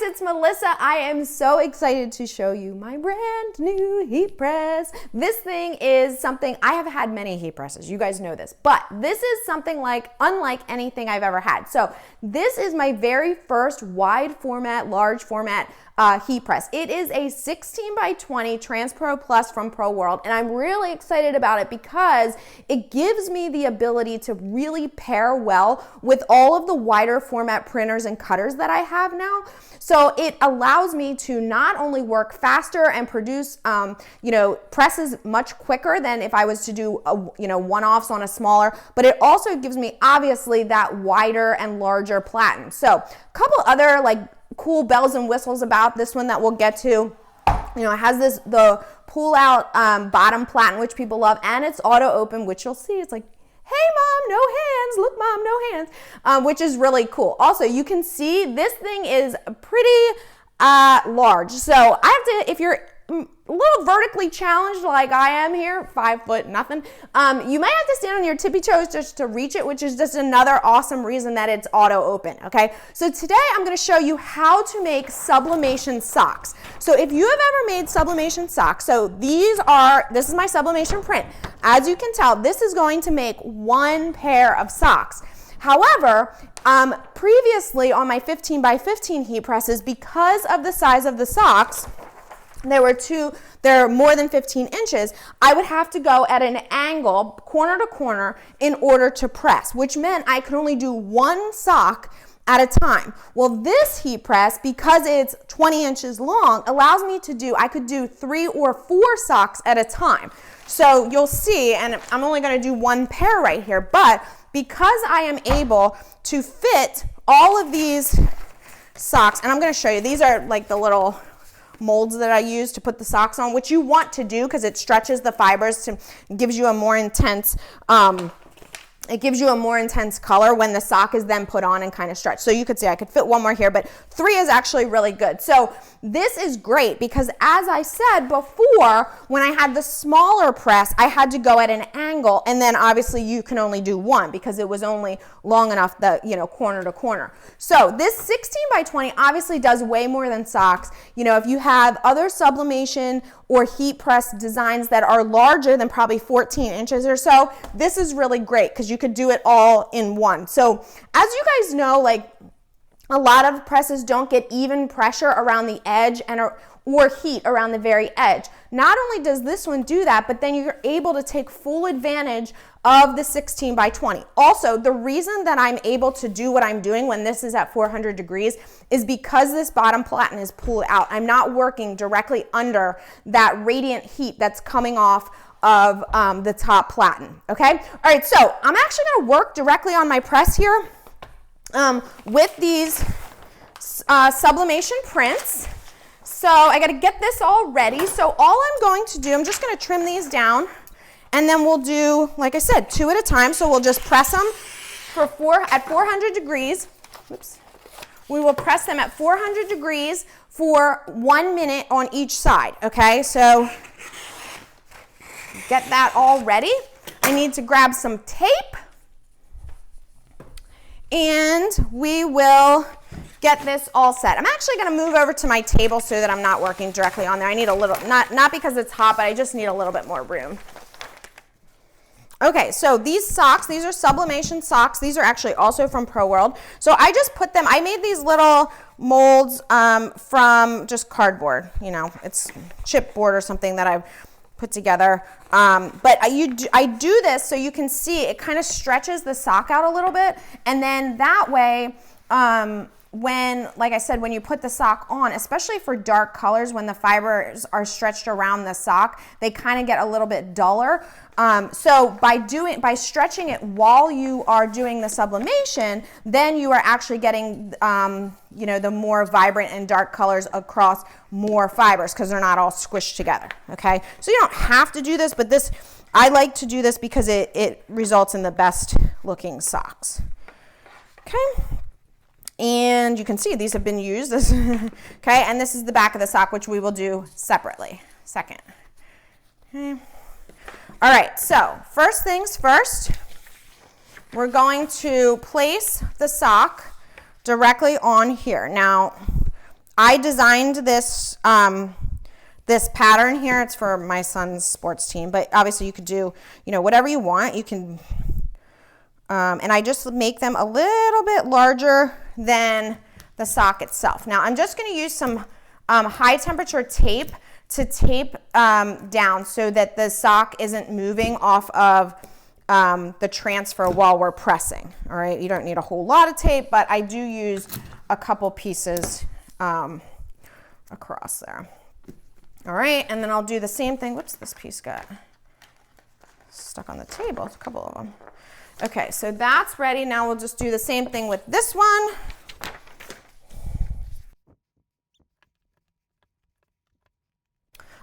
it's Melissa. I am so excited to show you my brand new heat press. This thing is something, I have had many heat presses, you guys know this, but this is something unlike anything I've ever had. So this is my very first wide format, large format heat press. It is a 16 by 20 TransPro Plus from Pro World, and I'm really excited about it because it gives me the ability to really pair well with all of the wider format printers and cutters that I have now. So it allows me to not only work faster and produce, presses much quicker than if I was to do, one-offs on a smaller, but it also gives me obviously that wider and larger platen. So a couple other cool bells and whistles about this one that we'll get to. It has the pull out bottom platen, which people love, and it's auto open, which you'll see. It's like, hey mom, no hands. Look mom, no hands, which is really cool. Also, you can see this thing is pretty large. So I have to, if you're a little vertically challenged like I am here, 5 foot nothing, you might have to stand on your tippy toes just to reach it, which is just another awesome reason that it's auto open. Okay, so today I'm going to show you how to make sublimation socks. So if you have ever made sublimation socks, so this is my sublimation print. As you can tell, this is going to make one pair of socks. However, previously on my 15 by 15 heat presses, because of the size of the socks, they're more than 15 inches, I would have to go at an angle, corner to corner, in order to press, which meant I could only do one sock at a time. Well, this heat press, because it's 20 inches long, allows me to I could do 3 or 4 socks at a time. So you'll see, and I'm only going to do one pair right here, but because I am able to fit all of these socks, and I'm going to show you, these are like the little molds that I use to put the socks on, which you want to do because it stretches the fibers to gives you a more intense color when the sock is then put on and kind of stretched. So you could see I could fit one more here, but 3 is actually really good. So this is great because, as I said before, when I had the smaller press, I had to go at an angle, and then obviously you can only do one because it was only long enough corner to corner. So this 16 by 20 obviously does way more than socks. If you have other sublimation or heat press designs that are larger than probably 14 inches or so, this is really great because you could do it all in one. So as you guys know, a lot of presses don't get even pressure around the edge or heat around the very edge. Not only does this one do that, but then you're able to take full advantage of the 16 by 20. Also, the reason that I'm able to do what I'm doing when this is at 400 degrees is because this bottom platen is pulled out. I'm not working directly under that radiant heat that's coming off of the top platen, okay? All right, so I'm actually gonna work directly on my press here with these sublimation prints. So I got to get this all ready. So all I'm going to do, I'm just going to trim these down, and then we'll do, like I said, 2 at a time. So we'll just press them at 400 degrees. Oops. We will press them at 400 degrees for 1 minute on each side. Okay, so get that all ready. I need to grab some tape, and we will get this all set. I'm actually going to move over to my table so that I'm not working directly on there. I need a little, not because it's hot, but I just need a little bit more room. Okay, so these socks, these are sublimation socks. These are actually also from Pro World. So I just put them, I made these little molds from just cardboard. It's chipboard or something that I've put together. But I do this so you can see it kind of stretches the sock out a little bit. And then that way, like I said, when you put the sock on, especially for dark colors, when the fibers are stretched around the sock, they kind of get a little bit duller. So by stretching it while you are doing the sublimation, then you are actually getting, the more vibrant and dark colors across more fibers because they're not all squished together. Okay, so you don't have to do this, but I like to do this because it results in the best looking socks. Okay. And you can see these have been used. Okay, and this is the back of the sock, which we will do separately. Second. Okay. All right, so first things first, we're going to place the sock directly on here. Now, I designed this, this pattern here. It's for my son's sports team, but obviously you could do, whatever you want. You can, and I just make them a little bit larger than the sock itself. Now I'm just going to use some high temperature tape to tape down so that the sock isn't moving off of the transfer while we're pressing. All right, you don't need a whole lot of tape, but I do use a couple pieces across there. All right, and then I'll do the same thing. Whoops, this piece got stuck on the table, a couple of them. Okay, so that's ready. Now we'll just do the same thing with this one.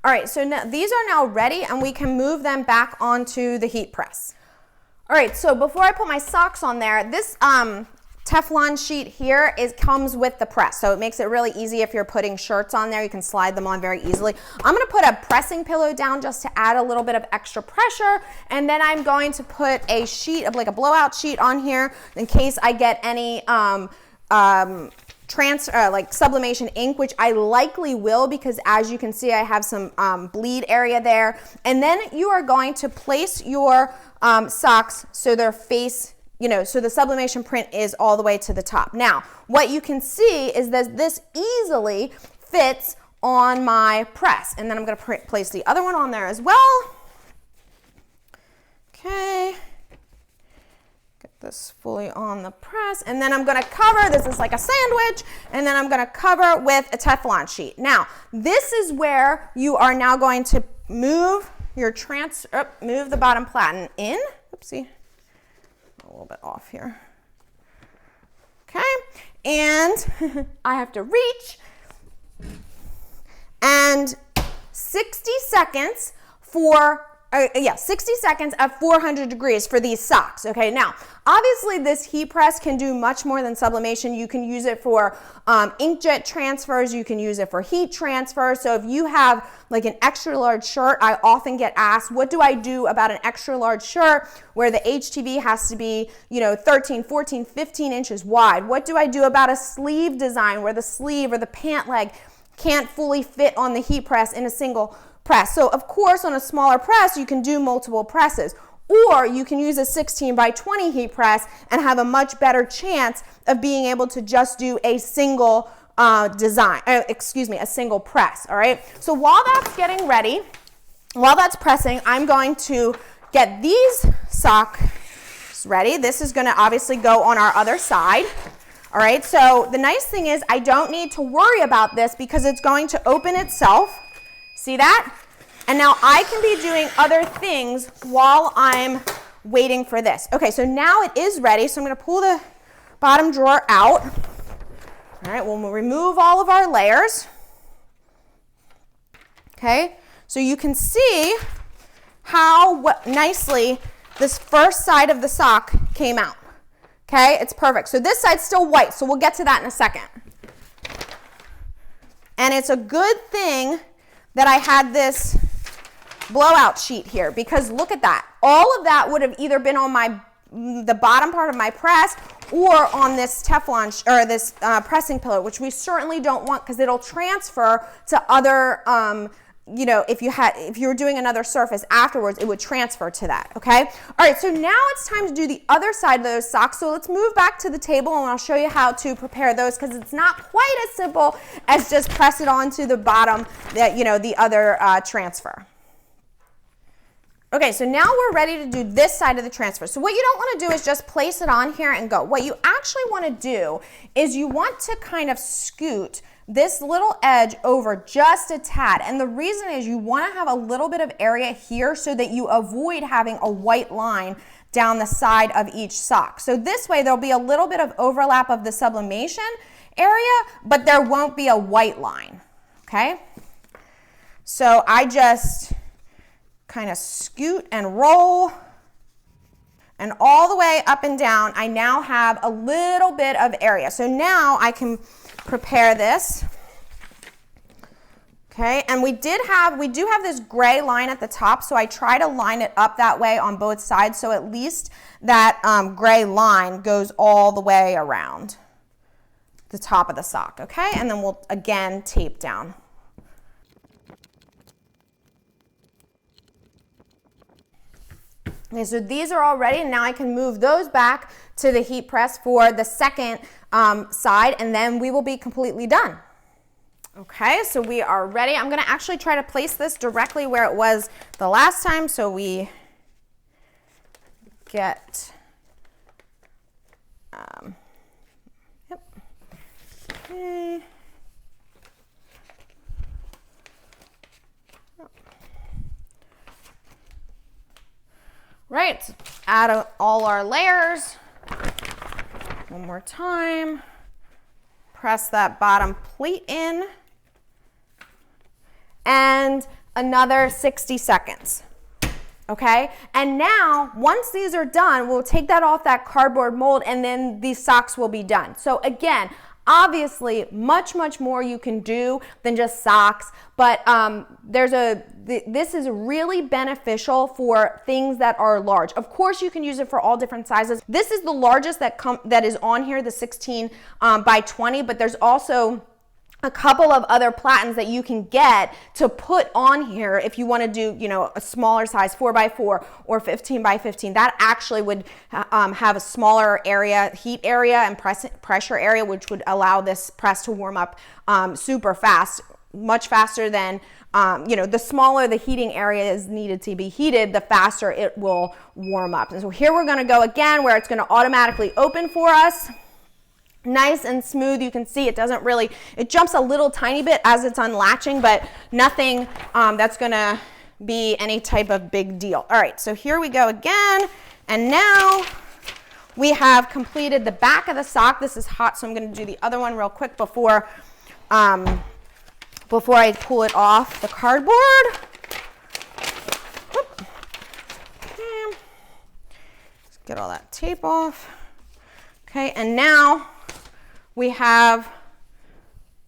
All right, so now, these are now ready and we can move them back onto the heat press. All right, so before I put my socks on there, this Teflon sheet here comes with the press, so it makes it really easy if you're putting shirts on there. You can slide them on very easily. I'm going to put a pressing pillow down just to add a little bit of extra pressure, and then I'm going to put a sheet of like a blowout sheet on here in case I get any like sublimation ink, which I likely will because as you can see I have some bleed area there. And then you are going to place your socks so their face, so the sublimation print is all the way to the top. Now what you can see is that this easily fits on my press, and then I'm going to place the other one on there as well. Okay, get this fully on the press, and then I'm going to cover, this is like a sandwich, and then I'm going to cover with a Teflon sheet. Now this is where you are now going to move your move the bottom platen in. Oopsie, a little bit off here. Okay, and I have to reach, and 60 seconds for 60 seconds at 400 degrees for these socks. Okay, now obviously this heat press can do much more than sublimation. You can use it for inkjet transfers, you can use it for heat transfer. So if you have like an extra large shirt, I often get asked, what do I do about an extra large shirt where the HTV has to be 13, 14, 15 inches wide? What do I do about a sleeve design where the sleeve or the pant leg can't fully fit on the heat press in a single press? So of course on a smaller press you can do multiple presses, or you can use a 16 by 20 heat press and have a much better chance of being able to just do a single a single press. All right, so while that's getting ready, while that's pressing, I'm going to get these socks ready. This is going to obviously go on our other side. All right, so the nice thing is I don't need to worry about this because it's going to open itself. See that? And now I can be doing other things while I'm waiting for this. Okay, so now it is ready. So I'm going to pull the bottom drawer out. All right, we'll remove all of our layers. Okay, so you can see how nicely this first side of the sock came out. Okay, it's perfect. So this side's still white, so we'll get to that in a second. And it's a good thing that I had this blowout sheet here, because look at that. All of that would have either been on the bottom part of my press or on this Teflon or this pressing pillow, which we certainly don't want because it'll transfer to other if you were doing another surface afterwards, it would transfer to that, okay? All right, so now it's time to do the other side of those socks. So let's move back to the table and I'll show you how to prepare those, because it's not quite as simple as just press it onto the bottom, the other transfer. Okay, so now we're ready to do this side of the transfer. So what you don't want to do is just place it on here and go. What you actually want to do is you want to kind of scoot this little edge over just a tad. And the reason is you want to have a little bit of area here so that you avoid having a white line down the side of each sock. So this way there'll be a little bit of overlap of the sublimation area, but there won't be a white line, okay? So I just kind of scoot and roll, and all the way up and down, I now have a little bit of area. So now I can prepare this. Okay, and we do have this gray line at the top, so I try to line it up that way on both sides, so at least that gray line goes all the way around. the top of the sock, okay? And then we'll again tape down. Okay, so these are all ready, and now I can move those back to the heat press for the second side, and then we will be completely done. Okay, so we are ready. I'm gonna actually try to place this directly where it was the last time, so we get, yep, okay. Right, add all our layers. One more time. Press that bottom plate in. And another 60 seconds. Okay, and now once these are done, we'll take that off that cardboard mold, and then these socks will be done. So again, obviously much more you can do than just socks, but this is really beneficial for things that are large. Of course you can use it for all different sizes. This is the largest that is on here, the 16 by 20, but there's also a couple of other Platens that you can get to put on here if you want to do, you know, a smaller size 4x4 or 15 by 15. That actually would have a smaller area, heat area and pressure area, which would allow this press to warm up super fast, much faster than, you know, the smaller the heating area is needed to be heated, the faster it will warm up. And so here we're going to go again where it's going to automatically open for us. Nice and smooth. You can see it doesn't really, it jumps a little tiny bit as it's unlatching, but nothing that's gonna be any type of big deal. All right, so here we go again. And now we have completed the back of the sock. This is hot, so I'm gonna do the other one real quick before I pull it off the cardboard. Okay. Let's get all that tape off. Okay, and now we have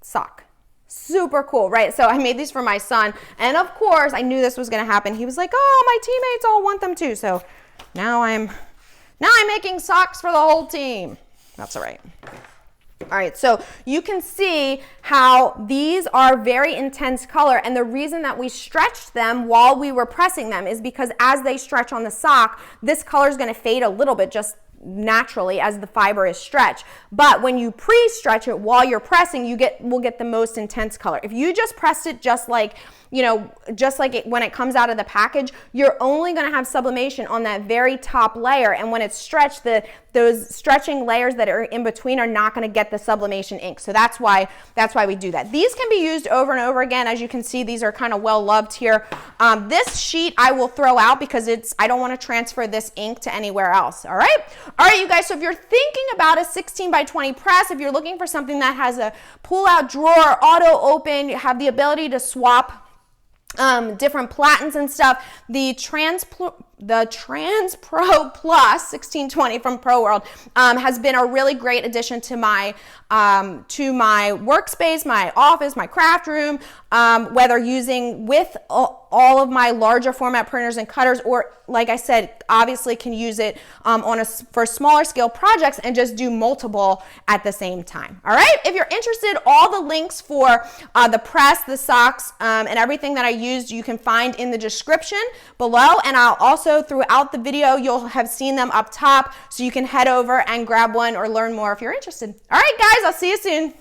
sock. Super cool, right? So I made these for my son, and of course I knew this was gonna happen. He was like, oh, my teammates all want them too. So now I'm making socks for the whole team. That's all right. All right, so you can see how these are very intense color, and the reason that we stretched them while we were pressing them is because as they stretch on the sock, this color is gonna fade a little bit just naturally as the fiber is stretched. But when you pre-stretch it while you're pressing, will get the most intense color. If you just pressed it just like, you know, just like it when it comes out of the package, you're only going to have sublimation on that very top layer, and when it's stretched, those stretching layers that are in between are not going to get the sublimation ink. So that's why we do that. These can be used over and over again. As you can see, these are kind of well loved here. This sheet I will throw out because I don't want to transfer this ink to anywhere else. All right, you guys. So if you're thinking about a 16 by 20 press, if you're looking for something that has a pull-out drawer, auto open, you have the ability to swap different Platens and stuff, the TransPro Plus 1620 from Pro World has been a really great addition to my workspace, my office, my craft room, whether using with all of my larger format printers and cutters, or like I said, obviously can use it for smaller scale projects and just do multiple at the same time. All right, if you're interested, all the links for the press, the socks, and everything that I used, you can find in the description below, and I'll also throughout the video, you'll have seen them up top, so you can head over and grab one or learn more if you're interested. All right, guys, I'll see you soon.